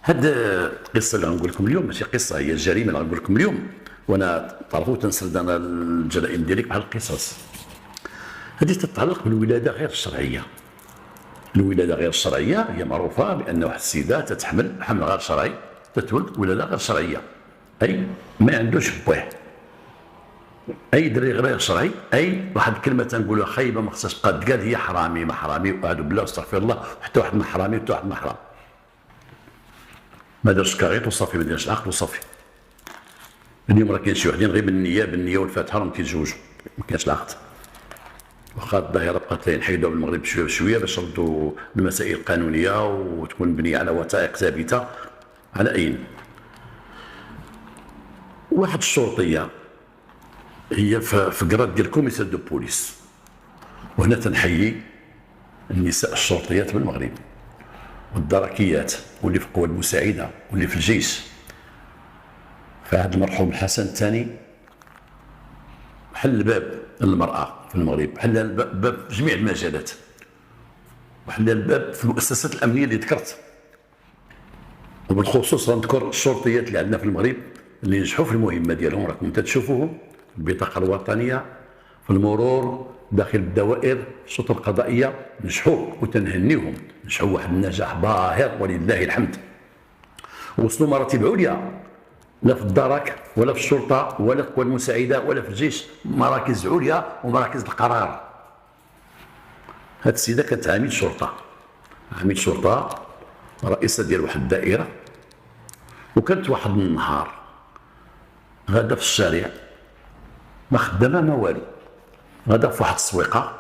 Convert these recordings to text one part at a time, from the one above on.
هاد القصه اللي غنقول لكم اليوم ماشي قصه، هي الجريمه اللي غنقول لكم اليوم. وانا تعرفوا تنسرد انا الجرائم ديالي بحال القصص. هذه تتعلق بالولاده غير الشرعيه. الولاده غير الشرعيه هي معروفه بان واحد السيده تتحمل حمل غير شرعي، تتولد ولاده غير شرعيه، اي ما عندوش بواه، اي دري غير شرعي، اي واحد الكلمه تنقولها خايبه ما خصهاش تبقى تقال، هي حرامي ما حرامي وعاد بالله واستغفر الله، وحتى واحد ما حرامي وحتى واحد ما حرام، ما دارش كاريط وصافي، ما دارش العقد وصافي. اليوم راه كاين شي وحدين غير بالنيه والفاتحه راهم كيتزوجوا، ما كاينش العقد. واخا الظاهره بقات نحيدوها بالمغرب بشويه بشويه باش نردوا المسائل القانونيه وتكون مبنيه على وثائق ثابته. على اين واحد الشرطيه هي في قراد ديال كوميسار دو بوليس، وهنا تنحيي النساء الشرطيات بالمغرب والدركيات واللي في القوى المساعده واللي في الجيش. فهذا المرحوم الحسن الثاني حل الباب للمراه في المغرب، حل الباب في جميع المجالات، وحل الباب في المؤسسات الامنيه اللي ذكرت، وبالخصوص غنذكر الشرطيات اللي عندنا في المغرب اللي نجحوا في المهمه ديالهم. راكم تتشوفوهم في البطاقه الوطنيه، في المرور، داخل الدوائر، السلطه القضائيه، نجحوا وتنهنيهم، نجحوا واحد النجاح باهر ولله الحمد. وصلوا مراتب عليا، لا في الدرك ولا في الشرطه ولا في القوى المساعده ولا في الجيش، مراكز عليا ومراكز القرار. هاد السيده كانت عميد شرطه، عميد شرطه رئيسه ديال واحد الدائره، وكانت واحد النهار غادا في الشارع ما خدامه ما والو، غادا في واحد السويقه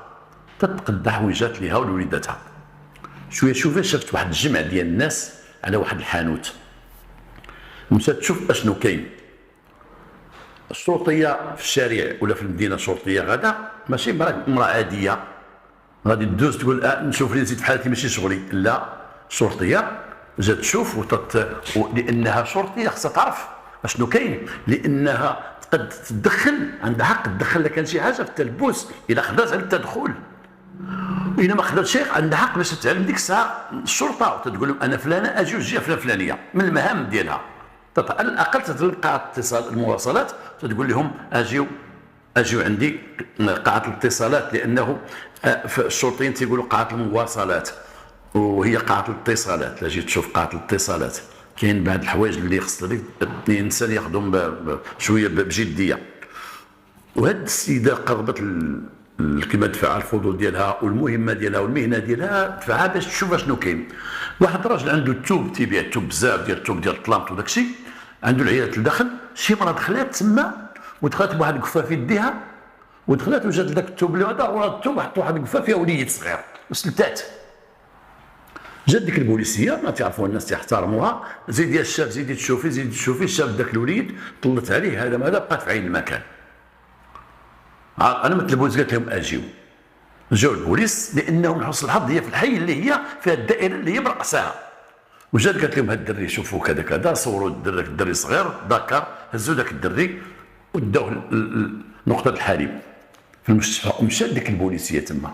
تتقدى حويجات ليها ولوليداتها. شويه شوفه شافت واحد الجمع ديال الناس على واحد الحانوت، مشات تشوف اشنو كاين. الشرطيه في الشارع ولا في المدينه الشرطيه غادا ماشي امراه عاديه غادي تدوز تقول نشوف لي نزيد في حالتي ماشي شغلي، لا، الشرطيه جات تشوف لانها شرطيه خصها تعرف اشنو كاين، لانها قد تدخل، عندها حق تدخل الا كان شي حاجه في التلبوس، الا خدات على التدخل، واذا ما خدات شيء عندها حق باش تعلم ديك الساعه الشرطه وتقول لهم انا فلانه اجي وجهه فلانيه من المهام ديالها. على الاقل تتلقى اتصال المواصلات تقول لهم اجيو عندي قاعه الاتصالات، لانه الشرطيين تيقولوا قاعه المواصلات وهي قاعه الاتصالات. لا جيت تشوف قاعه الاتصالات كاين بعض الحوايج اللي خص الانسان ياخذهم شويه بجديه. وهاد السيده قربت كما دفع الفضول ديالها والمهمه ديالها والمهنه ديالها دفعها باش تشوف اشنو كاين. واحد الراجل عنده التوب تيبيع التوب بزاف ديال التوب ديال الطلامط وداك الشيء، عنده العيالات الداخل، شي مرة دخلات تما ودخلت بواحد القفه في يديها ودخلت وجات ذاك التوب اللي هذا ورا التوب حط واحد القفه فيها وليد صغير وسلتات. جات ديك البوليسيه ما تعرفوا الناس تيحترموها، زيدي الشاف زيدي تشوفي زيدي تشوفي، شاف ذاك الوليد طلت عليه هذا بقات في عين المكان. انا مثل البوليس قالت لهم اجيو، جاو البوليس لانهم من حسن الحظ هي في الحي اللي هي فيها الدائره اللي هي برأسها، وجات قالت لهم هاد الدري شوفوا كذا كذا، صوروا الدري صغير داكر، هزوا ذاك الدري وداوه نقطه الحليب في المستشفى. ومشات ديك البوليسيه تما،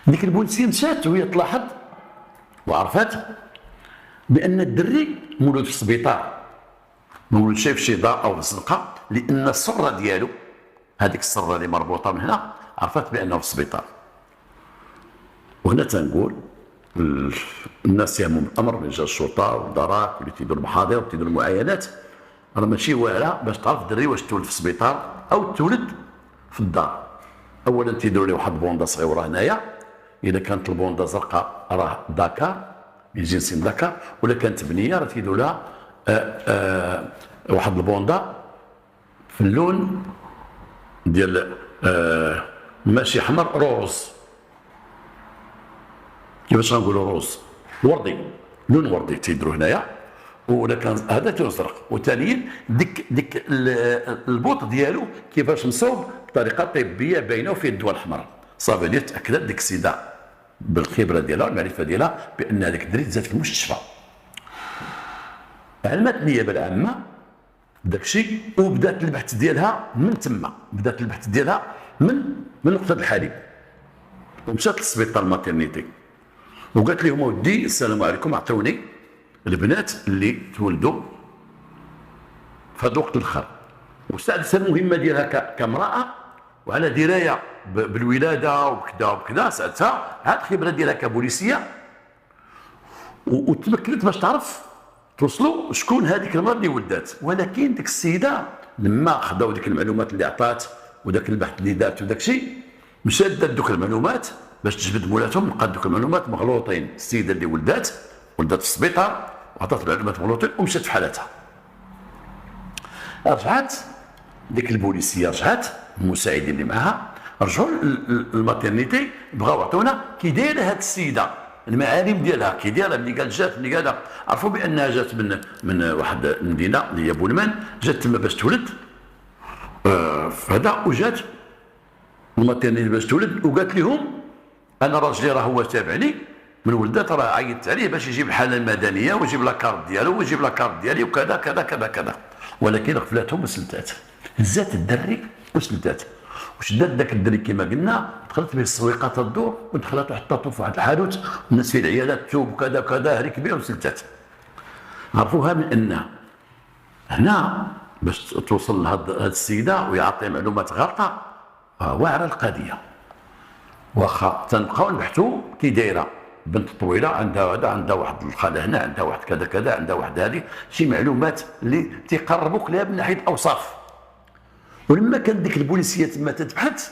ديك البوليسيه مشات وهي تلاحظ وعرفت بان الدري مولود في السبيطار، مولود شايف شي دار او زنقه، لان السره ديالو هذيك السره اللي مربوطه من هنا عرفت بانه في السبيطار. وهنا تنقول الناس يهمهم الامر من جهه الشرطه والدراك واللي تيديروا المحاضر وتيديروا المعاينات، راه ماشي واعره باش تعرف الدري واش تولد في السبيطار او تولد في الدار. اولا تيديروا ليه واحد البوندا صغيره هنايا، اذا كانت البوندا زرقاء راه داكار من جنس داكار، ولا كانت بنيه راه تيديروا لها واحد البوندا في اللون ديال ماشي احمر، روز، كيفاش غنقولوا روز وردي، لون وردي تيديروا هنايا. ولا كان هذا تيزرق. وثانيا ديك البوط ديالو كيفاش مصوب بطريقه طبيه باينه وفيه الدواء الاحمر، صافي ديال تاكدت ديك السيده بالخبره ديالها والمعرفه ديالها بان هذيك الدري تزاد في المستشفى. علمت النيابه العامه داك الشيء وبدات البحث ديالها من تما، بدات البحث ديالها من نقطه الحليب، ومشات للسبيطار الماترنيتي وقالت لهم ودي السلام عليكم عطوني البنات اللي تولدوا في هذا الوقت الاخر. واستعدت المهمه ديالها كامراه وعلى درايه بالولاده وكذا وكذا. سالتها عاد الخبره ديالها كبوليسيه وتمكنت باش تعرف توصلوا شكون هذيك المراه اللي ولدات. ولكن ديك السيده لما خداو ديك المعلومات اللي عطات وداك البحث اللي دارت وداك الشيء، مشات دات دوك المعلومات باش تجبد مولاتهم، لقات دوك المعلومات مغلوطين. السيده اللي ولدات في السبيطار وعطات المعلومات مغلوطين ومشات في حالتها. رجعت ديك البوليسيه، رجعت المساعدين اللي معها رجعوا للماتيرنيتي، بغاو يعطونا كي دايره هاد السيده، المعالم ديالها كي دايره. ملي قال جات، ملي قال عرفوا بانها جات من واحد المدينه اللي هي بولمان، جات تما باش تولد فهذا، وجات الماتيرنيتي باش تولد، وقالت لهم انا راجلي راه هو تابعني من ولدات، راه عيطت عليه باش يجيب الحاله المدنيه ويجيب لاكارت ديالو ويجيب لاكارت ديالي وكذا كذا كذا كذا. ولكن غفلاتهم وسلتات، هزات الدري وسلتات. وشدات ذاك الدري كما قلنا، دخلت به السويقات الدور ودخلت وحطاتو في واحد الحانوت والناس في العيادات توب وكذا كذا، هري كبير وسلتات. عرفوها من ان هنا باش توصل لهاد السيده ويعطي معلومات غلطه واعره القضيه. واخا تنبقاو نبحثوا كي دايره بنت طويله، عندها هذا، عندها واحد الخاله هنا، عندها واحد كذا كذا، عندها واحد هذه، شي معلومات اللي تيقربوك لها من ناحيه الاوصاف. ولما كانت ديك البوليسيه تما تتبحث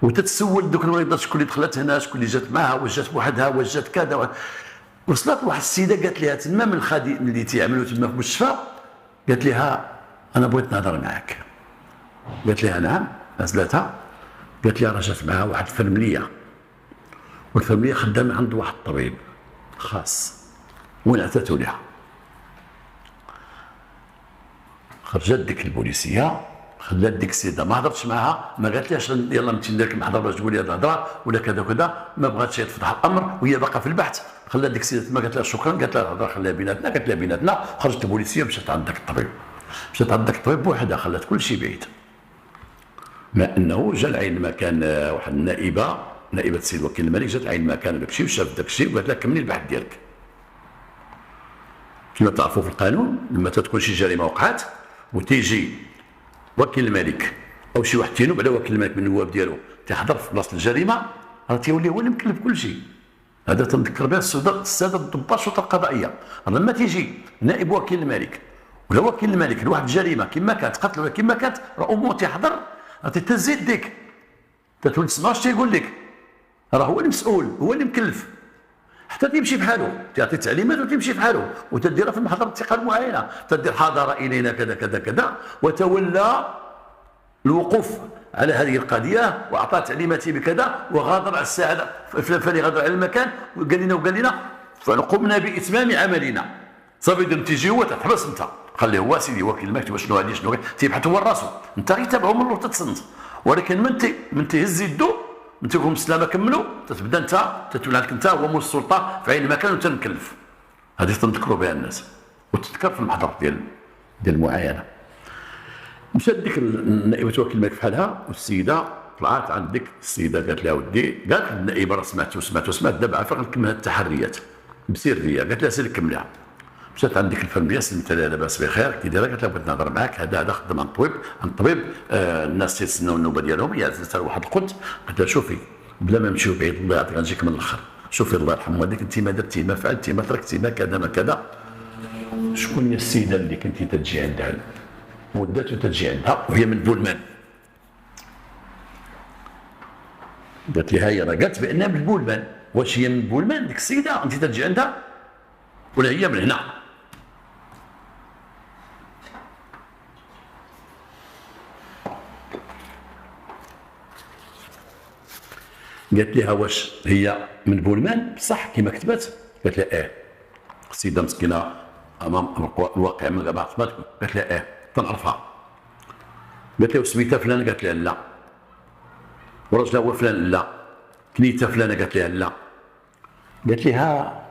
وتتسول دوك المريضات شكون اللي دخلت هنا، شكون اللي جات معها، واش جات بوحدها، واش جات كذا، وصلت واحد السيده قالت لها تما من الخادم اللي تيعملوا تما في المستشفى، قالت لها انا بغيت نهضر معاك. قالت لها نعم. نزلتها قالت لها راه جات معها واحد الفرمليه، والفرمليه خدامه عند واحد الطبيب خاص، وين عطاتو لها. خرجت ديك البوليسيه، خلات ديك السيده ما هضرتش معها، ما قالتلهاش يلا انت ندير لك المحضر باش تقولي هذه الهضره ولا كذا وكذا، ما بغاتش تفتح الامر وهي باقا في البحث. خلات ديك السيده ما قالت لها شكرا، قالت لها الهضره خليها بيناتنا، قالت لها بيناتنا. خرجت البوليسيه مشات عند ذاك الطبيب، مشات عند ذاك الطبيب بوحدها، خلات كل شيء بعيد. مع انه جا العين مكان واحد النائبه، نائبه السيد وكيل الملك، جات عين مكان داك الشيء وشافت داك الشيء وقالت لها كملي البحث ديالك. كما تعرفوا في القانون لما تكون شي جريمه وقعت وتيجي وكيل الملك او شي واحد تينوب على وكيل الملك من النواب ديالو تيحضر في بلاصه الجريمه، راه تيولي هو اللي مكلف كل شيء. هذا تنذكر به الساده الضباط الشرطه القضائيه. لما تيجي نائب وكيل الملك ولا وكيل الملك لواحد الجريمه كما كانت قتل ولا كما كانت، راه امور تيحضر، راه تزيد ديك تتولد تسمع اش تيقول لك، راه هو المسؤول، هو اللي مكلف. حتى تيمشي بحاله، تعطي تعليمات وتمشي بحاله، وتديرها في محضر الثقه المعينه، تدير حضر الينا كذا كذا كذا، وتولى الوقوف على هذه القضيه واعطى تعليماته بكذا، وغادر على الساعه الفلاني، غادر على المكان وقال لنا فقمنا باتمام عملنا. صافي انت تيجي هو تحبس انت، خليه هو سيدي وكيل المكتب شنو هذه شنو تيبحث هو راسو، انت غير تابعه من اللور تتصنت. ولكن من تهز يدو من تقول السلامه كملوا، تتبدا انت تتولى لك انت هو مول السلطه في عين المكان وتنكلف. هذه تنذكروا بها الناس وتذكر في المحضر ديال المعاينه. مشات ديك النائبه وكيل الملك في حالها، والسيده طلعت عند ديك السيده قالت لها ودي، قالت النائبه راه سمعت دابا عارفه غنكمل هاد التحريات بسريه، قالت لها سير كملها. مشات عند ديك الفرميه سلمت لها لاباس بخير كي دايره، قالت لها بغيت نهضر معاك، هذا خدام عند الطبيب الناس تيتسناو النوبه ديالهم، هي عززت واحد القدس. قالت لها شوفي بلا ما نمشيو بعيد الله يعطيك غنجيك من الاخر، شوفي الله يرحم والديك انت ما درتي ما فعلتي ما تركتي ما كذا ما كذا. شكون هي السيده اللي كنتي تجي عندها ودات وتجي عندها وهي من بولمان؟ قالت لي هي راه قالت بانها من بولمان. واش هي من بولمان ديك السيده انت تجي عندها ولا هي من هنا؟ قالت لها واش هي من بولمان بصح كما كتبت؟ قالت لها اه. السيده مسكينه امام الواقع من بعض قالت لها اه تنعرفها. قالت لها وسميتها فلان؟ قالت لها لا. وراجلها هو فلان؟ لا. كنيتها فلانه؟ قالت لها لا. قالت لها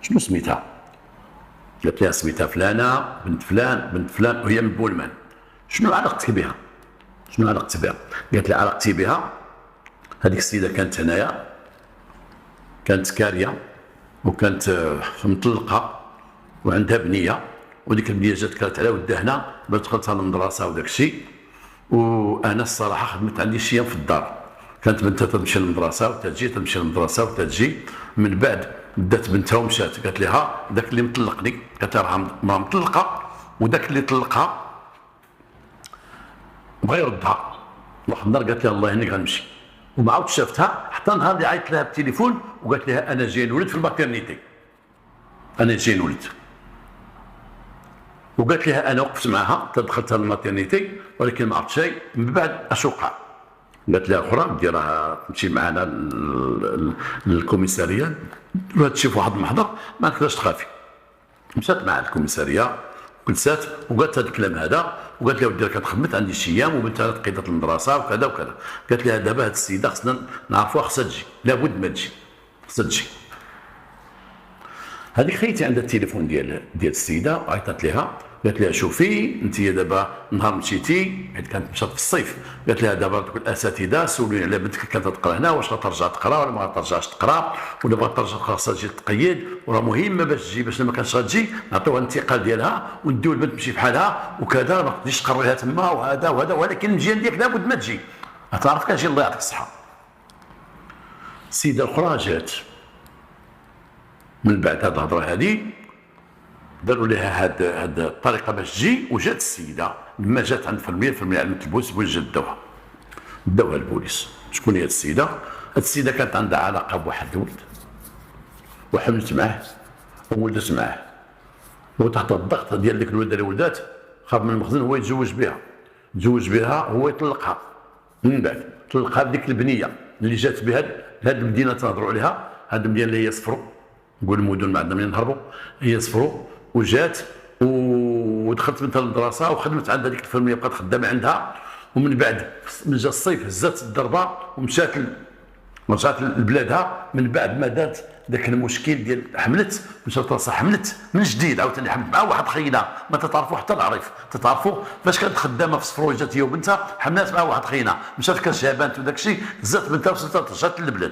شنو سميتها؟ قالت لها سميتها فلانه بنت فلان بنت فلان وهي من بولمان. شنو علاقتك بها؟ شنو علاقتي بها؟ قالت لها علاقتي بها هذيك السيده كانت هنايا، كانت كاريه وكانت مطلقه وعندها بنيه، وديك البنيه جات كانت على ودها هنا باش دخلتها للمدرسه وداك الشيء. وانا الصراحه خدمت عندي شي ايام في الدار، كانت بنتها تمشي للمدرسه وتجي، تمشي للمدرسه وتجي. من بعد بدات بنتها ومشات، قالت لها داك اللي مطلقني، قالت لها راه مطلقه، وداك اللي طلقها بغى يردها. واحد النهار قالت لها الله يهنيك غنمشي، وما عاود شافتها حتى نهار اللي عيطت لها بالتليفون وقالت لها انا جاي نولد في الماتيرنيتي، انا جاي نولد. وقالت لها انا وقفت معها دخلتها الماتيرنيتي، ولكن ما عرفت شيء. من بعد اش وقع؟ قالت لها اخرى ديرها تمشي معنا للكوميساريه، تشوف في واحد المحضر ما تقدرش تخافي. مشات مع الكوميساريه جلسات وقالت هذا الكلام هذا، وقالت لها ودي راك خدمت عندي شي ايام وبنتها تقيدت المدرسه وكذا وكذا. قالت لها دابا هذه السيده خصنا نعرفوها، خصها تجي، لابد ما تجي، خصها تجي. هذيك خيتي عندها التليفون ديال السيده وعيطت لها، قالت لها شوفي انت دابا نهار مشيتي، حيت كانت مشات في الصيف، قالت لها دابا دوك الاساتذه سولوني على بنتك كانت تقرا هنا، واش غترجع تقرا ولا ما غترجعش تقرا، ولا بغات ترجع تقرا خصها تجي تقيد، وراه مهمه باش تجي، باش ما كانش غتجي نعطيوها الانتقال ديالها ونديو البنت تمشي بحالها وكذا، ما تقدريش تقريها تما وهذا وهذا، ولكن المجيان ديالك لابد ما تجي، تعرف كاجي الله يعطيك الصحه. السيده الاخرى جات من بعد هذه الهضره هذه، داروا لها هاد الطريقه باش تجي، وجات السيده لما جات عند الفرميه علمت البوليس بغاو داوها البوليس. شكون هي هاد السيده؟ هاد السيده كانت عندها علاقه بواحد الولد وحملت معاه وولدت معاه، وتحت الضغط ديال ديك الولده اللي ولدات خاف من المخزن هو يتزوج بها هو يطلقها. من بعد طلقها بديك البنيه اللي جات بها لهاد المدينه تنهضروا عليها، هاد المدينه اللي هي صفرو، نقول المدن ما عندنا منين نهربوا، هي صفرو. وجات ودخلت بنتها للمدرسه وخدمت عندها ديك الفرميه، بقات خدامه عندها. ومن بعد من جا الصيف هزات الضربه ومشات رجعت لبلادها. من بعد ما دارت ذاك المشكل ديال حملت، مشات راسها حملت من جديد، عاوتاني حملت مع واحد خينا ما تتعرفوا حتى العريف، تتعرفوا فاش كانت خدامه في صفرو جات هي وبنتها حملات مع واحد خينا، مشات كرشابانت وداك الشيء، هزات بنتها وصلت رجعت للبلاد.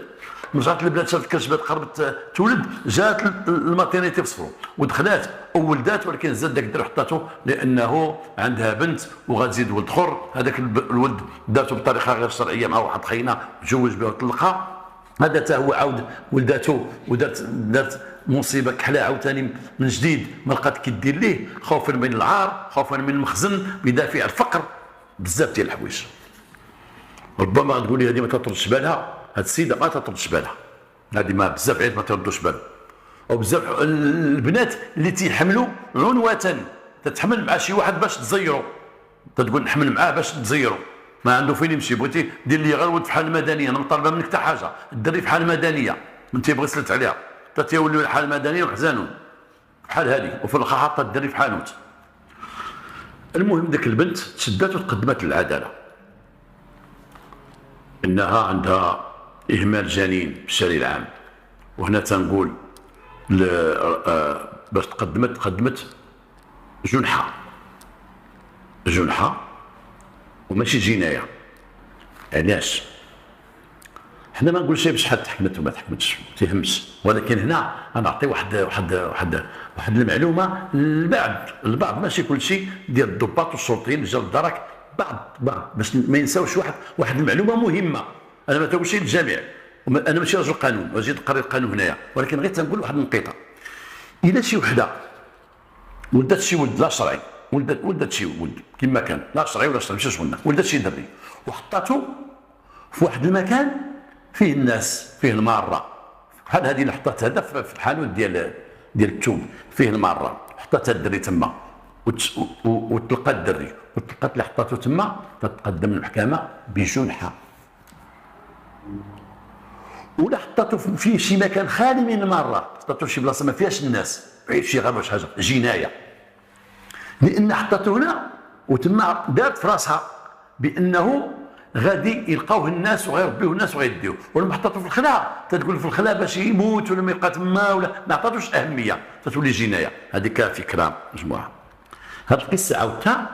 رجعت للبلاد شافت كرشبات قربت تولد، جات الماتيرنيتي في صفرو ودخلات وولدات، ولكن زاد داك الدرب حطاتو لانه عندها بنت وغتزيد ولد اخر. هذاك الولد دارته بطريقه غير شرعيه مع واحد خينا، تزوج بها وطلقها. هذا حتى هو عاود ولداتو دارت مصيبه كحله عاوتاني من جديد، ما لقات كي دير ليه، خوفا من العار، خوفا من المخزن، بدافع الفقر، بزاف ديال الحوايج. ربما تقول لي هذه ما تطردش بالها، هاد السيده ما تطردش بالها، هذه ما بزاف عيال ما تردوش بالها. وبزاف البنات اللي تيحملوا عنوة تتحمل مع شي واحد باش تزيرو، تتقول نحمل معاه باش تزيرو، ما عنده فين يمشي. بغيتي دير لي غير ولد في حاله مدنيه، انا مطالبه منك حتى حاجه، الدري في حاله مدنيه، انت بغي سلت عليها حتى تيوليو الحاله المدنيه وحزانون بحال هذه، وفي الاخر حاطه الدري في حانوت. المهم ذاك البنت تشدات وتقدمت للعداله، انها عندها اهمال جنين في الشارع العام. وهنا تنقول باش تقدمت جنحه وماشي جنايه. علاش؟ حنا ما نقولش باش حد تحكمت وما تحكمتش، ما تيهمش، ولكن هنا غنعطي واحد المعلومه البعض ماشي كل شيء ديال الضباط والشرطيين رجال الدرك، بعض باش ما ينساوش واحد المعلومه مهمه. انا ما تقولش للجميع، انا ماشي رجل قانون واجي نقري القانون هنايا، ولكن غير تنقول واحد النقيطه. الا شي وحده ولدت شي ولد لا شرعي، ولدت شي ولد كما كان لا شرعي ولا شرعي ماشي شغلنا، ولدت شي دري وحطاتو في واحد المكان فيه الناس، فيه الماره، بحال هذه اللي حطات هذا في الحانوت ديال الثوم، فيه الماره، حطات الدري تما وتلقى الدري، وتلقات اللي حطاتو تما تتقدم المحكمه بجنحه. ولا حطاتو في شي مكان خالي من الماره، حطاتو في شي بلاصه ما فيهاش الناس، بعيد شي غابه شي حاجه، جنايه، لان حطاتو هنا وتما دارت في راسها بانه غادي يلقاوه الناس وغيربيوه الناس وغيديوه. ولما حطاتو في الخلا تتقول في الخلا باش يموت ولا ما يبقى تما، ولا ما عطاتوش اهميه، تتولي جنايه. هذيك فكره مجموعه. هذه القصه عاودتها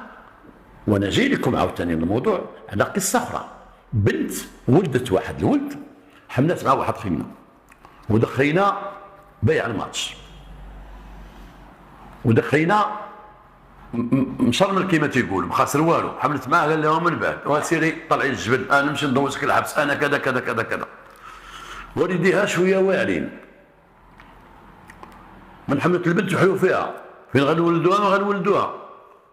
وانا جاي لكم عاوتاني الموضوع على قصه اخرى. بنت ولدت واحد الولد، حملت مع واحد خينا، وهذا خينا بايع الماتش ودخينا مشرمل كيما تيقول ما خاسر والو، حملت معاه قال لهم من بعد وسيري طلعي الجبل انا نمشي ندوزك الحبس انا كذا كذا كذا كذا. والديها شويه واعرين من حملت البنت وحيوا فيها فين غنولدوها ما غنولدوها،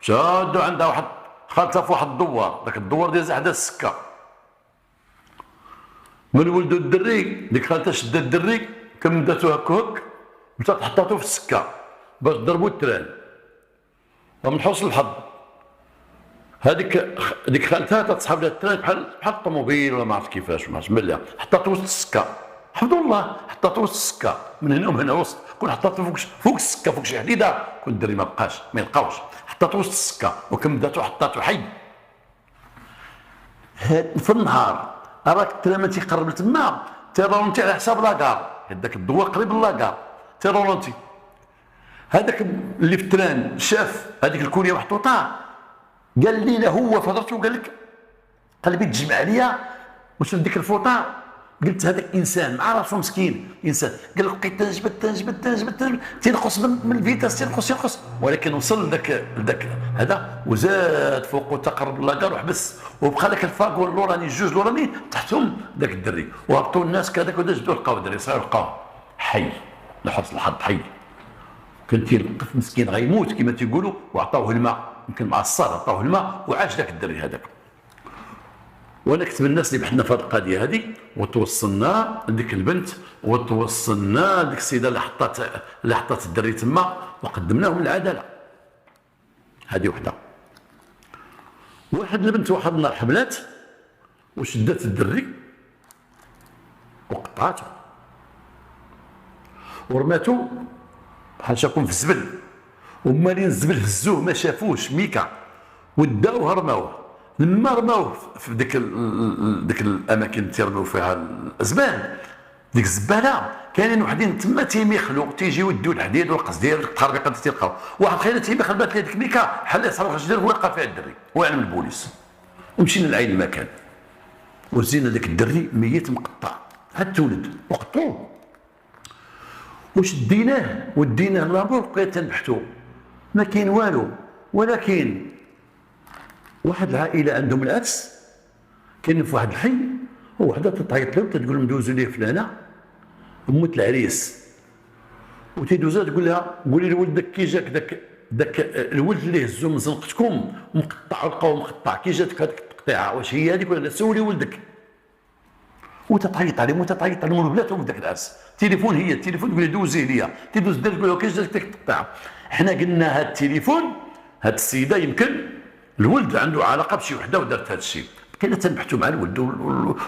شادوا عندها واحد خالتها في واحد الدوار، ذاك الدوار ديال حدا السكه. من ولدوا الدري ديك خالتها شدات الدري كمداتو هكاك مشات حطاتو في السكه باش ضربوا التران. ومن حسن الحظ هذيك خالتها تتصحاب لها التران بحال الطوموبيل ولا ما عرفت كيفاش ما عرفتش مليح، حطاتو وسط السكه حفظوا الله، حطاتو وسط السكه من هنا ومن هنا وسط، كون حطاتو فوق السكه فوق شي حديده كون الدري ما بقاش ما يلقاوش، حطاتو وسط السكه وكمداتو حطاتو حي. في النهار راك التران ما تيقرب لتما تيرونتي على حساب لاكار، هذاك الدوار قريب للاكار تيرونتي. هذاك اللي في التران شاف هذيك الكونيه محطوطه قال لي هو فضرته قال لك قلبي تجمع عليا واش ديك الفوطه، قلت هذاك انسان مع راسو مسكين انسان، قال لك بقيت تنجبد تينقص من الفيتاس تينقص ولكن وصل لذاك هذا وزاد فوقه تقرب لاكار وحبس وبقى لك الفاكور اللوراني الجوج اللوراني تحتهم ذاك الدري وهبطوا الناس كذاك ودازوا لقاو الدري صار لقاو حي لحسن الحظ حي. كان الطفل مسكين غيموت كما تيقولوا وعطاوه الماء يمكن مع الصاد عطاوه الماء وعاش ذاك الدري هذاك. وانا كتب الناس اللي بحثنا في هذه القضيه هذه وتوصلنا لديك البنت وتوصلنا لديك السيده اللي حطات الدري تما وقدمناهم للعداله. هذه وحده. واحد البنت واحد النهار حملات وشدات الدري وقطعته ورماتو بحال شاكون في الزبل، ومالين الزبل هزوه ما شافوش ميكا وداوه رماوه. لما رماوه في ديك الاماكن اللي تيرميو فيها الزبال ديك الزباله كاينين وحدين تما تيميخلو تيجيو يدوا الحديد والقص ديال التخربيقه اللي تيلقاو. واحد خينا تيميخل بات ليه ديك ميكا حل صاروخ جدير ولقى فيها الدري وعلم البوليس ومشينا لعين المكان وزينا داك الدري ميت مقطع حتى تولد وقطعوه وشديناه وديناه لابور بقينا تنبحثوا ما كاين والو. ولكن واحد العائله عندهم العكس كاين في واحد الحي وحده تطيط له تقول لهم دوزوا ليه فلانه امة العريس وتيدوزها تقول لها قولي لولدك كي جاك داك الولد اللي هزو من زنقتكم مقطع ولقاو مقطع كي جاتك هذيك التقطيعه واش هي هذيك ولا لا سولي ولدك. وتتعيط عليهم ولاتهم في ذاك العرس تليفون هي التليفون تقول لي دوزيه ليا تيدوز دير تقول له كي جاتك ديك التقطيعه. حنا قلنا هذا التليفون هذه السيده يمكن الولد عنده علاقه بشي وحده ودارت هذا الشيء. كنا تنبحثوا مع الولد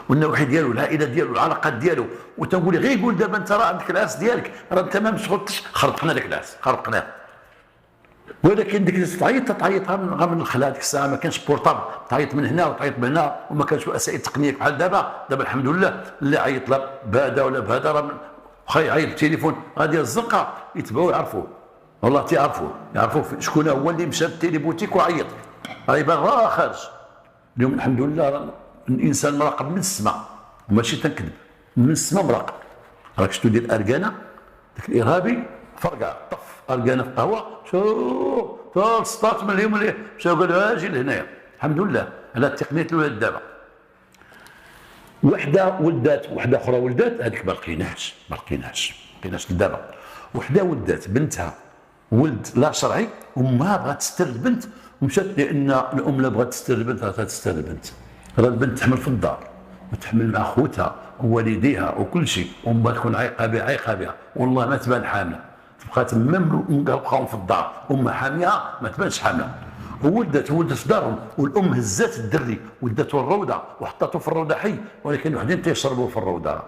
والنواحي ديالو العائله ديالو العلاقات ديالو وتنقول لي غير قول دابا انت راه عندك العرس ديالك راه انت ما مشغلتش خربقنا داك العرس خربقناه. ولكن ديك اللي تعيط من الخلا ديك الساعه ما كانش بورطابل تعيط من هنا وتعيط من هنا وما كانش وسائل تقنيه بحال دابا الحمد لله اللي عيط لا بهذا ولا بهذا راه واخا يعيط التليفون غادي الزنقه يتبعوه يعرفوه والله يعرفوه شكون هو اللي مشى للتيليبوتيك وعيط راه يبان راه خارج. اليوم الحمد لله الانسان مراقب من السماء وماشي تنكذب من السماء مراقب. راك شفتوا ديال اركانا داك الارهابي فرقع طف اركانا في القهوه شوف سطات من اليوم اللي مشاو قالوا اجي لهنايا الحمد لله على التقنيه الولاد دابا. وحده ولدات وحده اخرى ولدات هذيك ما لقيناش لدابا. وحده ولدات بنتها ولد لا شرعي وما بغات تستر البنت ومشات لان الام لا بغات تستر البنت راه تستر البنت راه البنت تحمل في الدار وتحمل مع خوتها ووالديها وكل شيء وما تكون عايقه بها والله ما تبان حامله تبقى تما مقلقاهم في الدار امها حاميه ما تبانش حامله. ولدت في دارهم والام هزات الدري ولدته الروضه وحطته في الروضه حي. ولكن وحدين تيشربوا في الروضه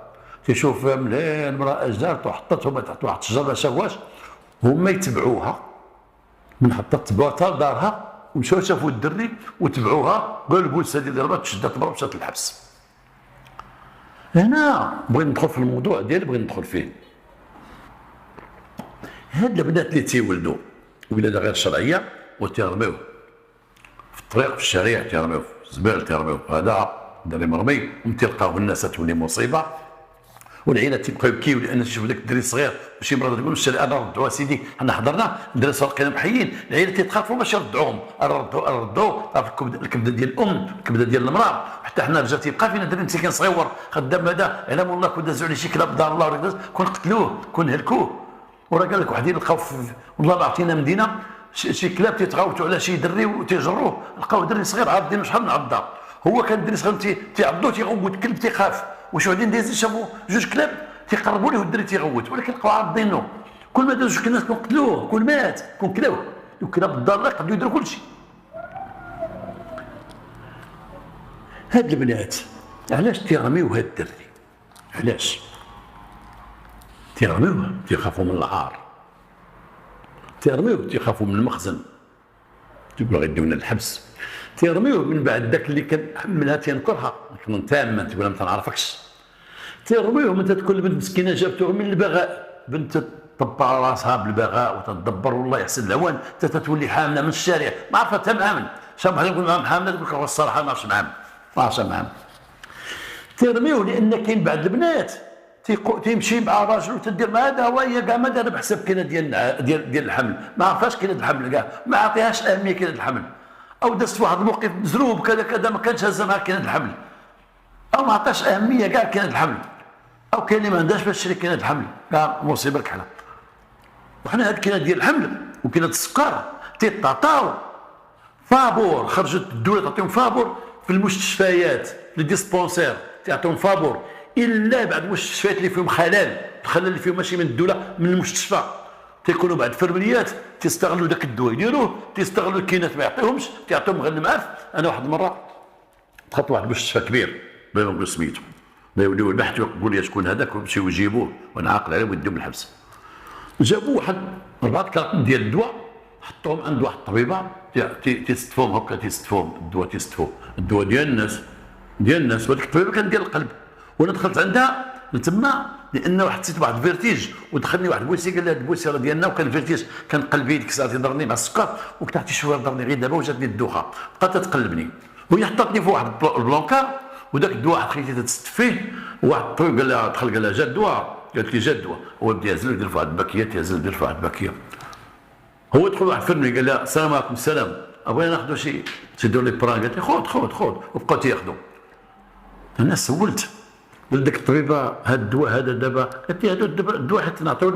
تيشوف مليح المراه جارته وحطتهم تحت واحد الشجره ما شافوهاش هما يتبعوها من حطت تبعوها حتى لدارها ومشاو شافوا الدري وتبعوها قالوا البوليس هذه اللي ربات شدات المراه ومشات للحبس. هنا بغيت ندخل في الموضوع ديالي بغيت ندخل فيه. هاد البنات اللي تيولدوا ولاده غير شرعيه وتيرميو في الطريق في الشارع تيرميو في الزبال تيرميو هذا دري مرمي وتلقاوه الناس تولي مصيبه والعيله تيبقاو يبكيو لان تشوف ذاك الدري الصغير شي مرة تقول الشارع انا ردوا سيدي حنا حضرنا الدراري صغار محيين، العيله تيتخافوا باش يردعوهم، ردوا الكبده ديال الام، الكبده ديال المراه، حتى حنا الرجال تيبقى فينا دري مسكين صغيور خدام هذا علام الله كون دازوا عليه شي كلاب دار الله كون قتلوه كون هلكوه. وراه قال لك وحدين لقاو والله ما عرفتينا مدينه شي كلاب تيتغاوتوا على شي دري وتيجروه، لقاو دري صغير عاضين شحال من عضه، هو كان دري صغير تيعضوه تيغوت كلب تيخاف، واش وحدين دايزين شافوا جوج كلاب تيقربوا ليه الدري تيغوت، ولكن لقاو عاضينه، كل ما دازوا الناس كون قتلوه كون مات كون كلاوه، وكلاب الدار يقدروا يديروا كل شيء. هاد البنات علاش تيرميو هاد الدري؟ علاش تيرميوه؟ تيخافوا من العار، تيرميوه تيخافوا من المخزن، تيقولوا غيديونا الحبس، تيرميوه من بعد داك اللي كنحملها تينكرها كنت تاما تقول ما تنعرفكش، تيرميوه من تكون البنت مسكينه جابتوه من البغاء، بنت تطبع راسها بالبغاء وتدبر والله يحسن العوان تتولي حامله من الشارع ما عرفت حتى معامل، شاب واحد يقول معاهم حامله تقول لك الصراحه ما عرفتش معامل ما عرفتش معامل. تيرميوه لان كاين بعض البنات تيمشي مع راجل وتدير مع هذا هو هي كاع ما دار بحساب كاينه ديال الحمل، ما عرفاش كاينه الحمل كاع، ما عطيهاش اهميه كاينه الحمل، او دازت في واحد الموقف مزروب كذا كذا ما كانش هازه معها كاينه الحمل، او ما عطاش اهميه كاع كاينه الحمل، او كاين اللي ما عندهاش باش تشري كاينه الحمل كاع مصيبه كحله. وحنا هاد كاينه ديال الحمل وكاينه السكر تيتعطاو فابور، خرجت الدوله تعطيهم فابور في المستشفيات في الديسبونسير تعطيهم فابور، الا بعد المستشفيات اللي فيهم الخلل اللي فيهم ماشي من الدوله من المستشفى تيكونوا بعد فرمليات تيستغلوا داك الدواء يديروه، تيستغلوا الكينات ما يعطيهمش تيعطيهم غير المعاف. انا واحد المره دخلت واحد المستشفى كبير بلا ما نقول سميتو، يوليو البحث ويقول لي شكون هذاك ويمشيو يجيبوه وانا عاقل عليه ويديهم الحبس. جابوا واحد 4 كارطون ديال الدواء حطوهم عند واحد الطبيبه تيستفوهم هكا، تيستفوهم الدواء، تيستفوه الدواء ديال الناس وهذيك الطبيبه كان ديال القلب، وانا دخلت عندها تما لان حسيت بواحد الفيرتيج ودخلني واحد البويسي قال لي هاد البويسي راه ديالنا، وكان فيرتيج كان قلبي ديك الساعه تيضرني مع السكر وكنت عرفتي شويه ضرني غير دابا وجاتني الدوخه بقات تقلبني، وهي حطتني في واحد البلونكار وداك الدواء خليتي تستف فيه، وواحد الطبيب قال لها دخل قال لها جا الدواء، قالت لي جا الدواء، هو بدا يهزل يدير في واحد الباكيه تيهزل يدير في واحد الباكيه، هو دخل واحد فرمي قال لها السلام عليكم السلام بغينا ناخذوا شي تيديروا لي بران، قالت لي خذ وبقاو تياخذوا. انا سولت قلت لك الطبيبه هذا الدواء هذا دابا، قالت لي هذا الدواء حتى نعطيوه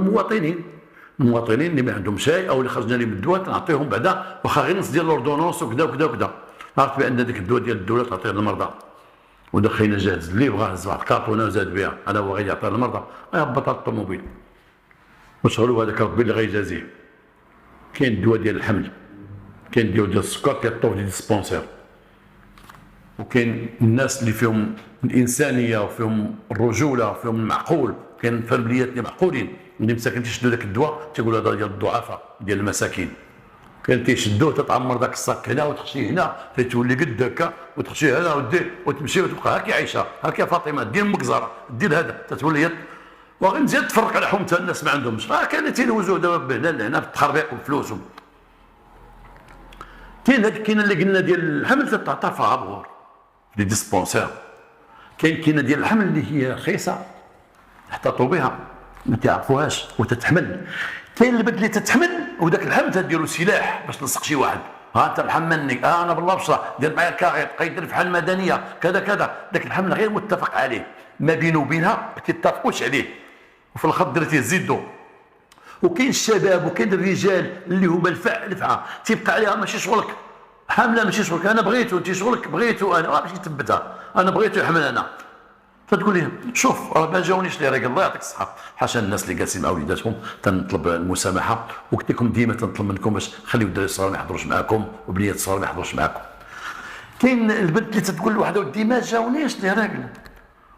للمواطنين اللي ما عندهم شيء او اللي خرجنا لهم الدواء تنعطيهم بعدا واخا غير نص ديال لوردونونس وكذا وكذا وكذا، عرفت بان ذاك الدواء ديال الدوله تعطيه للمرضى، ودخلنا جاهز اللي بغى هز واحد الكارطونه وزاد بها انا هو غادي يعطيها للمرضى يهبط على الطوموبيل وشغلوا هذاك ربي اللي غيجازيه. كاين الدواء ديال الحمل، كاين الدواء ديال السكر كيعطوه ديال السبونسير، وكاين الناس اللي فيهم الانسانيه وفيهم الرجوله وفيهم المعقول، كاين فرمليات اللي معقولين اللي مساكن تيشدوا ذاك الدواء تيقولوا هذا ديال الضعفاء ديال المساكين، كان تيشدوه تتعمر ذاك الصاك هنا وتخشيه هنا تتولي قد هكا وتخشيه هنا ودير وتمشي وتبقى هاكي عايشه هاكي فاطمه دير مكزره دير هذا تتولي وغير مزيان تفرق على حومتها الناس ما عندهمش، كاين اللي تيلوزوا دابا هنا لهنا في التخربيق وفلوسهم. كاين اللي قلنا ديال الحمل تتعطى فابور لي ديسبونسير، كاينه ديال الحمل اللي هي رخيصه تحتاطوا بها ما تعرفوهاش وتتحمل، كاين البنت اللي تتحمل وذاك الحمل تديروا سلاح باش تلصق شي واحد، ها انت محملني انا بالله بصره دير معايا الكاغيط بقى يدير في حال مدنيه كذا كذا، ذاك الحمل غير متفق عليه ما بينه وبينها ما تتفقوش عليه، وفي الخط درتيه زيدو. وكاين الشباب وكاين الرجال اللي هما الفعه تيبقى عليها ماشي شغلك حامله ماشي شغلك، انا بغيتو انت شغلك بغيتو انا ماشي تثبتها انا بغيتو يحمل انا، فتقول لهم شوف راه ما جاونيش لي راجل الله يعطيك الصحه، حاشا الناس اللي جالسين مع وليداتهم تنطلب المسامحه وقلت لكم ديما تنطلب منكم باش خليو الدراري الصغار ما يحضروش معاكم وبنيات الصغار ما يحضروش معاكم. كاين البنت اللي تتقول لوحدها ودي ما جاونيش لي راجل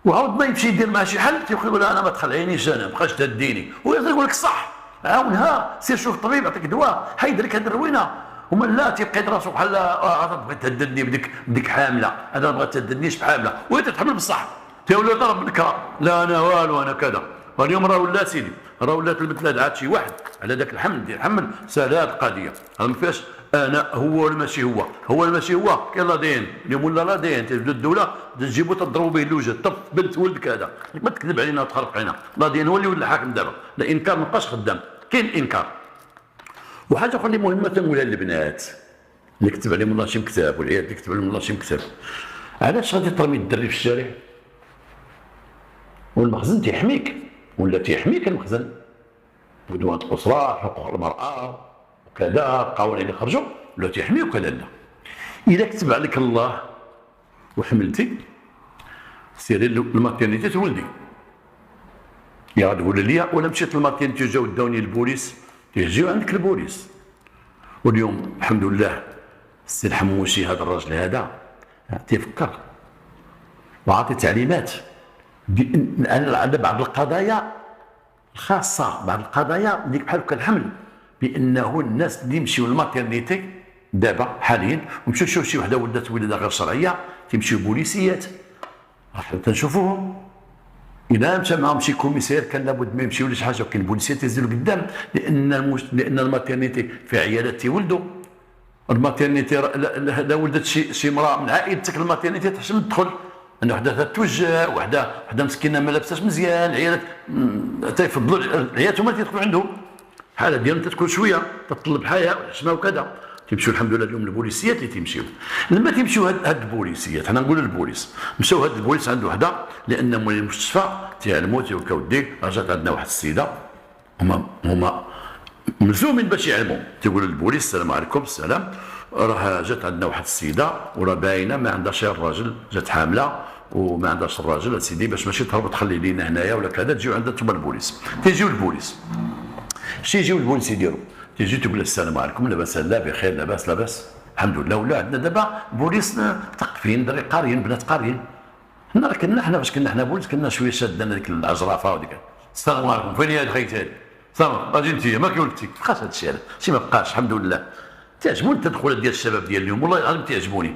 وعاود ما يمشي يدير مع شي حل تيقول لها انا ما تخلعينيش انا ما بقاش تهديني، ويقول لك صح عاونها سير شوف الطبيب يعطيك دواء حيد لك هذه الروينه، ومن لا تيبقى راسو بحال تبغي تهددني بديك حامله انا ما تهددنيش بحامله وهي تتحمل بصح تيولي ضرب بالكرا لا انا والو انا كذا. واليوم راه ولا سيدي راه ولات البنت لا دعات شي واحد على ذاك الحمل ديال الحمل سالات القضيه راه ما فيهاش انا هو ولا ماشي هو، هو ولا ماشي هو، كاين لا دين اليوم ولا لا دين، تبدا الدوله تجيبو تضربوا به الوجه، طف بنت ولدك هذا، ما تكذب علينا وتخرق علينا، لا دين هو اللي ولا حاكم دابا، لا انكار ما بقاش خدام، كاين انكار. وحاجه اخرى اللي مهمه تنقولها للبنات اللي كتب عليهم الله شي مكتاب، والعيال اللي كتب عليهم الله شي مكتاب، علاش غادي ترمي الدري في الشارع والمخزن تيحميك ولا تيحميك المخزن، ودوات الاسره، حقوق المراه وكذا، القوانين اللي خرجوا ولا تيحميوك ولا لا. اذا كتب عليك الله وحملتي سيري للماتيرنيتي تولدي، يا تقول لي ولا مشيت للماتيرنيتي جاو داوني البوليس، تيجيو عندك البوليس. واليوم الحمد لله السي الحموشي هذا الراجل هذا تيفكر وعطي تعليمات بان على بعض القضايا الخاصه، بعض القضايا اللي بحال الحمل، بانه الناس اللي يمشيو للماتيرنيتي دابا حاليا ومشيو يشوفوا شي وحده ولات ولاده غير شرعيه تيمشيو بوليسيات، راح تنشوفوهم. اذا مشى معاهم شي كوميسير كان لابد ما يمشيو لشي حاجه، وكاين بوليسيات تيزيدوا قدام، لان الماتيرنيتي في عيالات تيولدوا. الماتيرنيتي لا ولدت شي امراه من عائلتك الماتيرنيتي تحسن تدخل، ان وحده تتوجع، وحده مسكينه ما لابساش مزيان، العيالات تيفضلوا العيالات هما تيدخلوا عندهم، الحاله ديالهم تتكون شويه تطلب حياه والحشمه وكذا، تيمشيو الحمد لله اليوم البوليسيات اللي تيمشيو. لما تيمشيو هاد البوليسيات، حنا نقولوا البوليس، مشاو هاد البوليس عند وحده لان مول المستشفى تيعلموا تيقول ودي جات عندنا واحد السيده، هما ملزومين باش يعلموا، تيقولوا للبوليس السلام عليكم، السلام، راه جات عندنا واحد السيده وراه باينه ما عندهاش الراجل، جات حامله وما عندهاش الراجل، سيدي باش ماشي تهرب تخلي لينا هنايا ولا كذا، تجيو عندها نتوما البوليس. تيجيو البوليس، شي يجيو البوليس يديروا، تيجي تقول السلام عليكم، لاباس؟ لا بخير، لاباس لاباس الحمد لله. ولا عندنا دابا بوليس مثقفين، دري قاريين، بنات قاريين. حنا كنا فاش كنا بوليس كنا شويه شادنا ديك العجرافه وديك السلام عليكم، فين هي خيتي هذه؟ صافي اجي انت ماك ولدتي، بقاش هذا الشيء، شي ما بقاش الحمد لله. تعجبوني التدخلات ديال الشباب ديال اليوم، والله العظيم تعجبوني،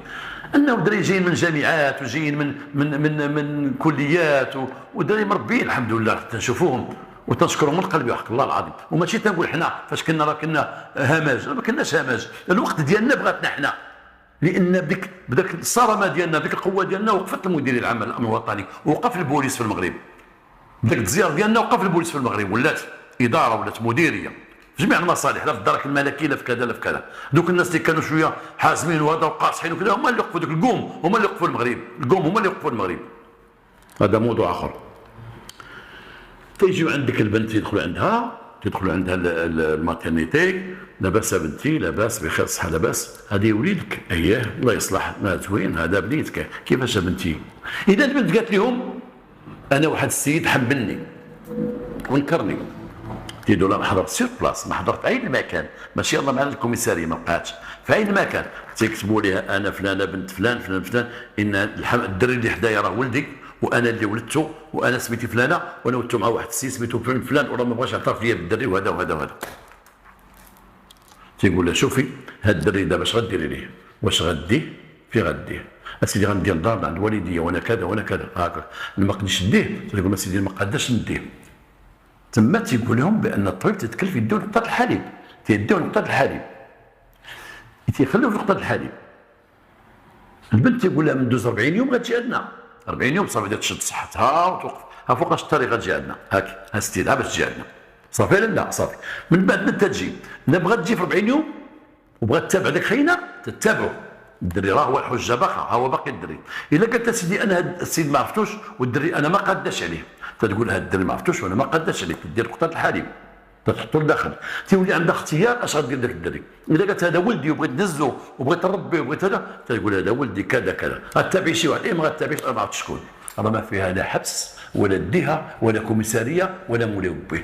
انه دراري جايين من جامعات وجايين من كليات ودراري مربيين الحمد لله، تنشوفوهم وتنشكرهم من القلب وحق الله العظيم. وماشي تنقول حنا فاش كنا راه كنا هماج، ما كناش هماج، الوقت ديالنا بغاتنا حنا، لان بداك الصرامه ديالنا، بديك القوه ديالنا وقفت المدير العام الامن الوطني، وقف البوليس في المغرب، بداك التزيار ديالنا وقف البوليس في المغرب، ولات اداره ولات مديريه في جميع المصالح، لا في الدرك الملكي لا في كذا لا في كذا. دوك الناس اللي كانوا شويه حازمين وهذا وقاصحين وكذا هما اللي وقفوا، دوك القوم هما اللي وقفوا المغرب، القوم هما اللي وقفوا المغرب. هذا موضوع اخر. تيجيو عندك البنت يدخلوا عندها الماترنيتي، لاباس بنتي، لاباس بخير صحه، لاباس، هذه وليدك، اييه الله يصلح، ما زوين، هذا بنيتك، كيفاش بنتي؟ اذا البنت قالت لهم انا واحد السيد حملني ونكرني، تيدو لا ما حضرت سير بلاص، ما حضرت اين ما كان، ماشي يلاه مع الكوميساريه ما بقاتش، في اين ما كان تيكتبوا ليها انا فلانه بنت فلان فلان فلان، ان الدري اللي حدايا راه ولدي وانا اللي ولدته، وانا سميتي فلانه، وانا ولدته مع واحد السي سميتو فلان وراه ما بغاش يعترف ليا بالدري وهذا وهذا وهذا. تيقول لها شوفي هاد الدري دابا اش غديري ليه؟ واش غديه؟ في غديه؟ اسيدي غندير الدار عند والديا وانا كذا وانا كذا هكا، ما نقدرش نديه، تيقول اسيدي ما قداش نديه. تما تيقول لهم بان الطبيب تتكلف يديو نقطه الحليب، تيديو نقطه الحليب، تيخليو في نقطه الحليب. البنت تيقول لها من دوز 40 يوم غتجي عندنا، 40 يوم صافي تشد صحتها وتوقف، ها فوقاش الطريق غتجي عندنا، هاك ها ستي باش تجي عندنا، صافي ولا لا؟ صافي. من بعد متى تجي؟ لا بغات تجي في 40 يوم وبغات تتابع داك خينا تتابعو، الدري راه هو الحجه باقا، ها هو باقي الدري. الا قالت سيدي انا هاد السيد ما عرفتوش والدري انا ما قاداش عليه، تتقول هاد الدري ما عرفتوش وانا ما قاداش عليه، تدير نقطه الحليب تحطو لداخل، تولي عندها اختيار اش غدير داك الدري. اذا قالت هذا ولدي وبغيت نهزو وبغيت نربيه وبغيت هذا، تقول هذا ولدي كذا كذا، غتابعي شي واحد، ما غتابعيش ما عرفتش شكون، راه ما فيها لا حبس ولا ديها ولا كوميساريه ولا مولاي به.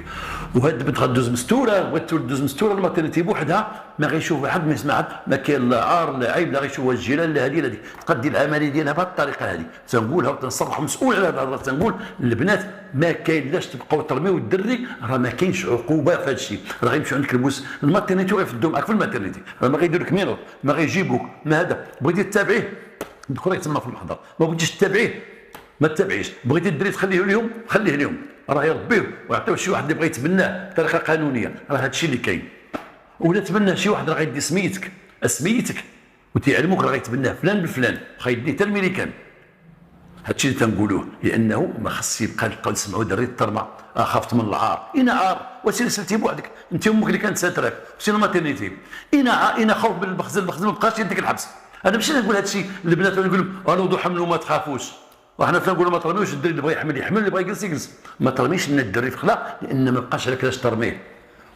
وهاد البنت غدوز مستوره، بغات تدوز مستوره الماتيرنيتي بوحدها، ما غيشوف حد ما يسمع، ما كاين لا عار لا عيب، لا غيشوفها الجيران لا هذه لا هذه، تقدي العمليه ديالها بهذه الطريقه هذه. تنقولها وتنصرح مسؤول على هذه الهضره، تنقول للبنات ما كاين لاش تبقاو ترميو الدري، راه ما كاينش عقوبه في هذا الشيء، راه غيمشيو عندك البوس الماتيرنيتي ويفدوا معك في الماتيرنيتي، راه ما غيديروا لك مينوط، ما غيجيبوك، ما هذا بغيتي تتابعيه دخلي تما في المحضر، ما بغيتيش تتابعيه ما تتابعيش، بغيتي الدري تخليه اليوم خليه اليوم، راه يربيه ويعطيوه شي واحد اللي بغى يتبناه بطريقه قانونيه، راه هذا الشيء اللي كاين. ولا تبناه شي واحد راه غيدي سميتك اسميتك وتيعلموك راه غيتبناه فلان بفلان خايدني حتى الميريكان. هادشي اللي تنقولوه لانه ما خصش يبقى نسمعوا دري الترمه خافت من العار. اين عار؟ وسير سلتي بوحدك انت امك اللي كانت ساتراك سير ماتيرنيتي. اين خوف من البخزل ما بقاش يديك الحبس. انا ماشي نقول هادشي للبنات نقول لهم نوضوا حملوا ما تخافوش وحنا تنقولوا ما ترميوش الدري اللي بغى يحمل يحمل اللي بغى يجلس يجلس. ما ترميش لنا الدري في خلا لان ما بقاش عليك علاش ترميه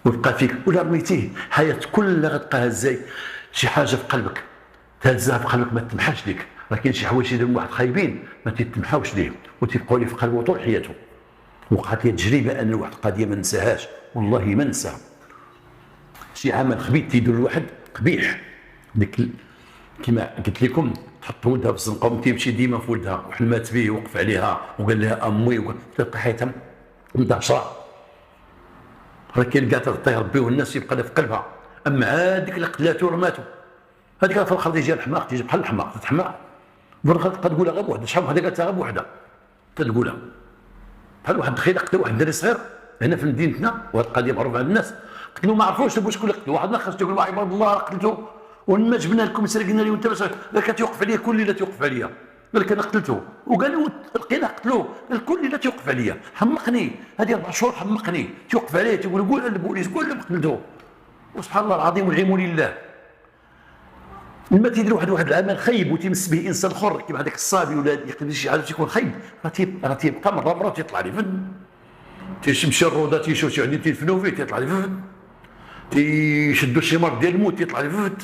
ويبقى فيك ولا رميتيه حياه كلها غتبقى هزاي شي حاجه في قلبك تهزها في قلبك ما تمحاش ليك. راه كاين شي حوايج يديرهم واحد خايبين ما تتمحاوش ليه وتبقاو ليه في قلبه طول حياته. وقعت لي تجربه ان واحد القضيه ما ننساهاش والله ما ننساها. شي عمل خبيث تيدير الواحد قبيح ديك كما قلت لكم تحط ولدها في الزنقه وتمشي ديما في ولدها وحلمات به ووقف عليها وقال لها امي تلقى حياتها مدهشره. راه كاين كاع تعطيه ربي والناس يبقى لها في قلبها. اما عاد ديك اللي قتلاتو ورماتو هذيك في الخلط يجي الحماق تيجي بحال الحماق تتحماق تبقى تقولها غير بوحدها. شحال وحده قالتها غير بوحدها تقولها بحال واحد دخيل قتل واحد الدري صغير هنا في مدينتنا وهذه القضيه معروفه عند الناس. قتلوا ما عرفوش شكون اللي قتلوا. واحد خرج تيقول عباد الله قتلته ولما جبنا لكم سرقنا لي وانت باش قال كتوقف عليا كل ليله توقف عليا. قال لك انا قتلته وقال لقينا قتلوه قال كل ليله توقف عليا حمقني هذه 4 شهور حمقني توقف عليه تقول قول للبوليس قول لهم قتلته. وسبحان الله العظيم والعلم لله لما تيدير واحد العمل خايب وتيمس به انسان اخر كيما هذاك الصابي ولا يقدر شي حاجه تيكون خايب راه تيبقى مره تيطلع لي فن تيمشي الروضه تيشوف شي واحد تيدفنوا فيه تيطلع لي فن تيشدوا شي مرض ديال الموت يطلع لي فن.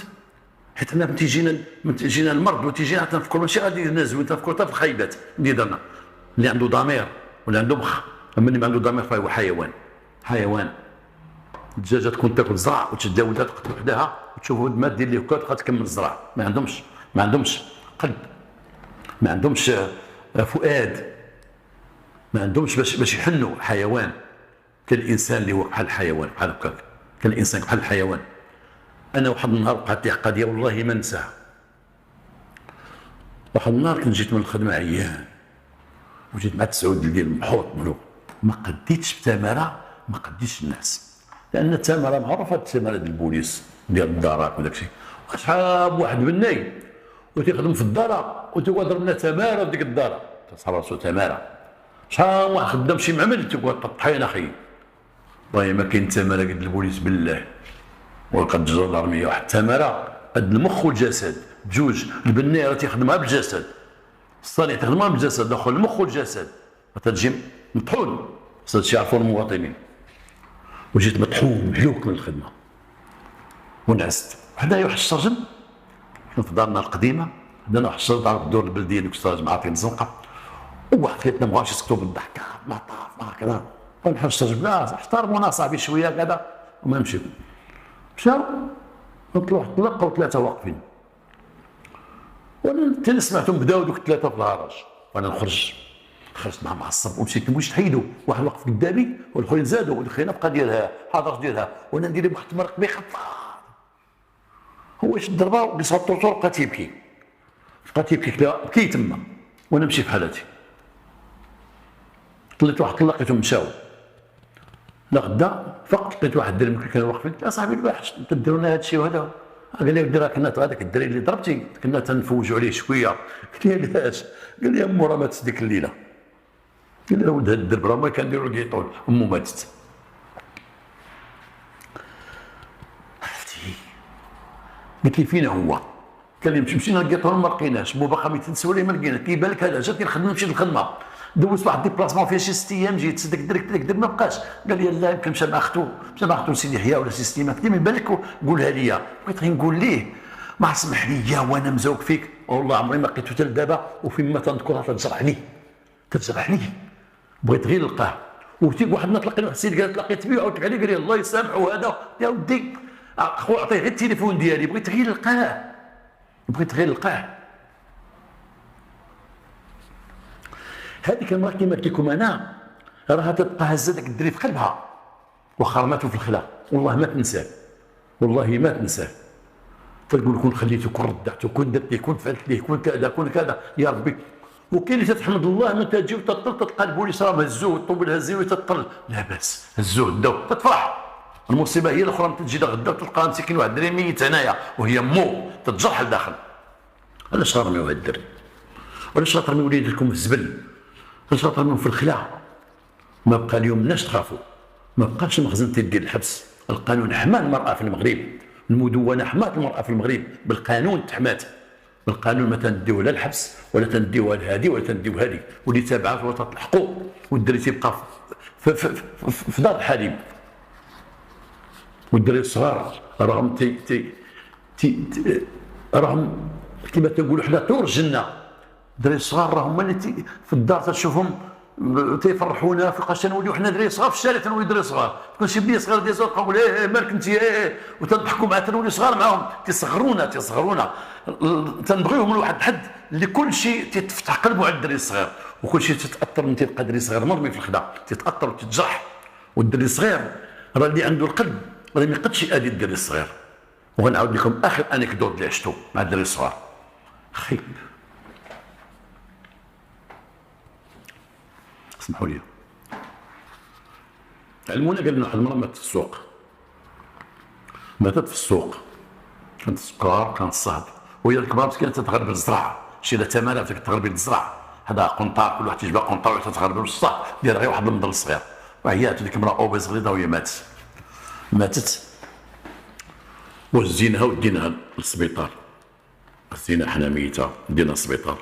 حيت حنا تيجينا المرض وتيجينا تنفكروا ماشي غادي نازلوا تنفكروا حتى في الخايبات اللي درنا. اللي عنده ضمير ولا عنده مخ اما اللي ما عنده ضمير فهو حيوان. الدجاجه تكون تاكل زرع وتشد ولدها تقتل وحدها وتشوفوا ما دير ليه وكا تكمل الزرع. ما عندهمش قلب ما عندهمش فؤاد ما عندهمش باش يحنوا. حيوان كالانسان اللي هو بحال الحيوان بحال هكاك كالانسان بحال الحيوان. انا واحد النهار وقعت لي قضيه والله ما ننساها. واحد النهار كنت جيت من الخدمه عيان وجيت مع 9 ديال المحوط ملوك ما قديتش بتماره ما قديتش الناس لان التماره معروفه التماره ديال البوليس ديال الدارات وداك الشيء. وصحاب واحد بني وتيخدم في الدار وتيقعد ضربنا تماره في ديك الدار تصاب راسو تماره. شحال واحد خدام شي معمل تيقعد طحين اخي والله ما كاين تماره قد البوليس بالله وقد الجندرميه واحد التماره قد المخ والجسد بجوج. البني راه تيخدمها بالجسد الصانع تخدمها بالجسد داخل المخ والجسد فتجي مطحون خاص هادشي يعرفوا المواطنين. وجيت مطحون محلوك من الخدمه ونعست حدايا واحد الشرجم في دارنا القديمه عندنا واحد الشرجم تعرف الدور البلديه ديك الشرجم معطين زنقه وواحد خيتنا مابغاوش يسكتوا بالضحكه ما طاف ما هكذا ونحب الشرجم لا احترمونا صاحبي شويه كذا وما مشيو. مشاو طلقوا 3 واقفين وانا حتى سمعتهم بداو دوك 3 في الهرج وانا خرجت معهم معصب ومشيت نبغيش نحيدو واحد وقف قدامي والاخرين زادوا ودخلنا بقى ديالها حاضر ديالها وانا ندير واحد المرق بخطا. هو شد الضربه وقص الطرطور بقى تيبكي بكي تما وانا نمشي في حالتي. طلعت واحد طلقتهم مشاو لغدا فقط لقيت واحد الدري اللي كانوا واقفين يا صاحبي الوحش تديروا لنا هذا الشيء وهذا. قال لي ودي راه كنا هذاك الدري اللي ضربتي كنا تنفوجوا عليه شويه. قلت له علاش؟ قال لي امو راه ماتت ديك الليله. قال لي ولد هاد الدرب راه ما كنديروا له كيطول امو ماتت. عرفتي قلت لي فين هو؟ قال لي مشينا لقيتو ما لقيناش مو باقا ميتنسوا ليه ما لقينا كيبان لك هذا جاتني الخدمه مشيت للخدمه دوزت واحد ديبلاسمون فيه شي 6 ايام جيت داك الدري ما بقاش. قال لي لا يمكن مشى مع اختو سيدي يحيى ولا سي سليمان. قلت له من بالك قولها لي. بغيت غير نقول ليه ما سمح لي وانا مزوق فيك والله عمري ما لقيتو حتى لدابا وفيما تنذكرها تجرحني بغيت غير نلقاه. وتيك واحد النهار تلقيت واحد السيد قال تلاقيت بيه وعاودت عليه قال لي الله يسامحه هذا يا ودي اخو عطيه غير التليفون ديالي بغيت غير نلقاه. هذيك المراه كما قلت لكم انا راها تبقى هزه داك الدري في قلبها واخا ماتوا في الخلا والله ما تنساه. تقول كون خليته كون ردعته كون درت ليه كون فعلت ليه كون كذا يا ربي. وكاين اللي تتحمد الله ما تجي وتطل تلقى البوليس راه مهزوه والطوبل هزيه وتطل لا باس هزوه داو تتفرح المصيبه هي الاخرى تجي غدا تلقى مسكين واحد الدري ميت هنايا وهي مو تتجرح لداخل. علاش ترميو هاد الدري؟ علاش ترميو وليداتكم في الزبل؟ علاش ترميوهم في الخلا؟ ما بقى اليوم الناس تخافوا، ما بقاش المخزن تيدير الحبس. القانون حمى المراه في المغرب، المدونه حمات المراه في المغرب، بالقانون تحمات، بالقانون ما تنديوها لا الحبس ولا تنديوها لهادي ولا تنديوها هادي، واللي تابعها في وسط الحقوق، والدري تيبقى في دار الحليب. والدراري الصغار راهم راهم كما تنقولوا حنا طور الجنه. الدراري الصغار راهم هما اللي في الدار تشوفهم تيفرحونا فوقاش تنوليو حنا دراري صغار في الشارع، تنوليو دراري صغار، تكون شي بنيه صغير ديال الصغار تقول مالك انت وتنضحكوا معاه، تنوليو صغار معاهم، تيصغرونا تنبغيوهم لواحد الحد اللي كل شيء تفتح قلبه على الدري الصغير، وكل شيء تتاثر من تيبقى دري صغير مرمي في الخدا تتاثر وتتجرح. والدري الصغير راه اللي عنده القلب راه ما يقدش يأذي الدري الصغير. وغنعاود لكم اخر انكدوت اللي عشتو مع الدري الصغار خيب. اسمحوا لي، علمونا قال لنا واحد المره ماتت في السوق، كانت السكر كانت الصهد، وهي الكبار مسكينه تتغربل الزرع، شي لا تماره فيك تغربل الزرع، هذا قنطار كل واحد تيجبد قنطار وتتغربل الصح ديال غير واحد المنظر صغير، وعيات ديك المراه اوبيز غليظه وهي ماتت وزيناها وديناها للسبيطار، زينا حنا ميته دينا للسبيطار،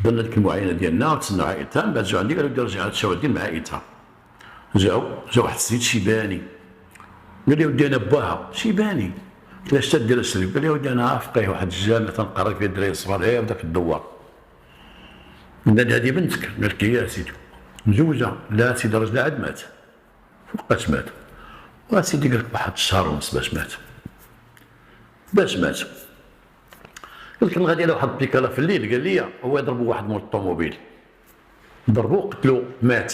درنا ديك المعاينه ديالنا وتسناو عائلتها، من بعد جاو عندي قالوا رجع هاد الشواذين مع عائلتها، جا واحد السيد شيباني قال لي ودي انا باها شيباني، قلت له اش تدير السليم؟ قال لي ودي انا فقيه واحد الجامع تنقرا فيه الدراري الصغار غير بداك الدوار. قلنا لي هذه بنتك؟ قال لك يا سيدي مزوجه؟ لا سيدي الراجل عاد مات. فوقاش مات؟ وسيدي قال لك واحد الشهر ونص باش مات. قلت له غادي على واحد البيكالا في الليل، قال لي هو يضربوا واحد مول الطوموبيل، ضربوه قتلو مات.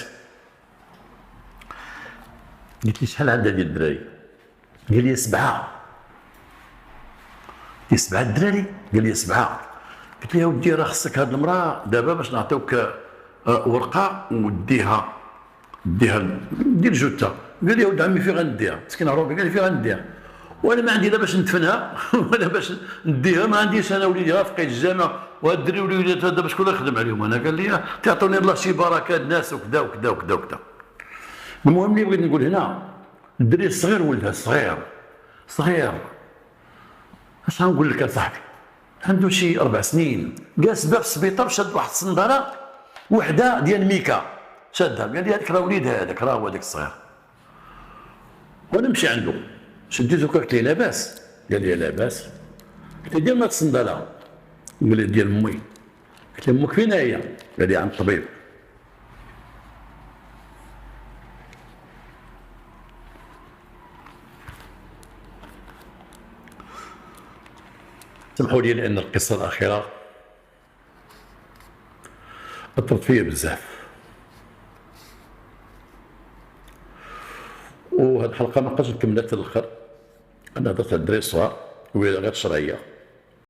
قلت لي شحال عندها ديال الدراري؟ قال لي 7. قلت له 7 الدراري؟ قال لي 7. قلت له يا ودي راه خصك هاد المراه دابا باش نعطيوك ورقه وديها دير جوته. قال لي يا ولد عمي فين غنديها؟ مسكين عروبي قال لي فين غنديها؟ وانا ما عندي لا باش ندفنها ولا باش نديها، ما عنديش انا وليدي فقيه الجامع وهاد الدري وليدات هذا باش شكون يخدم عليهم انا؟ قال لي تعطوني الله شي بركه الناس وكذا وكذا وكذا وكذا. المهم اللي بغيت نقول هنا الدري الصغير ولدها صغير اش غنقول لك اصاحبي، عنده شي 4 سنين، جالس باب السبيطار شاد واحد الصنداله وحده ديال ميكا شادها، قال لي هذاك راه وليدها، هذاك راه هو هذاك الصغير. وانا نمشي عنده شديتو قلت لي لاباس؟ قال لي لاباس. قلت له ديال ما الصنداله؟ قال لي ديال امي. قلت له امك فين هي؟ قال لي عند الطبيب. سمحوا لي لان القصه الاخيره اثرت فيا بزاف، وهذه الحلقه ما بقاش نكملها حتى الاخر، انا هضرت على الدراري الصغار وهي غير شرعيه.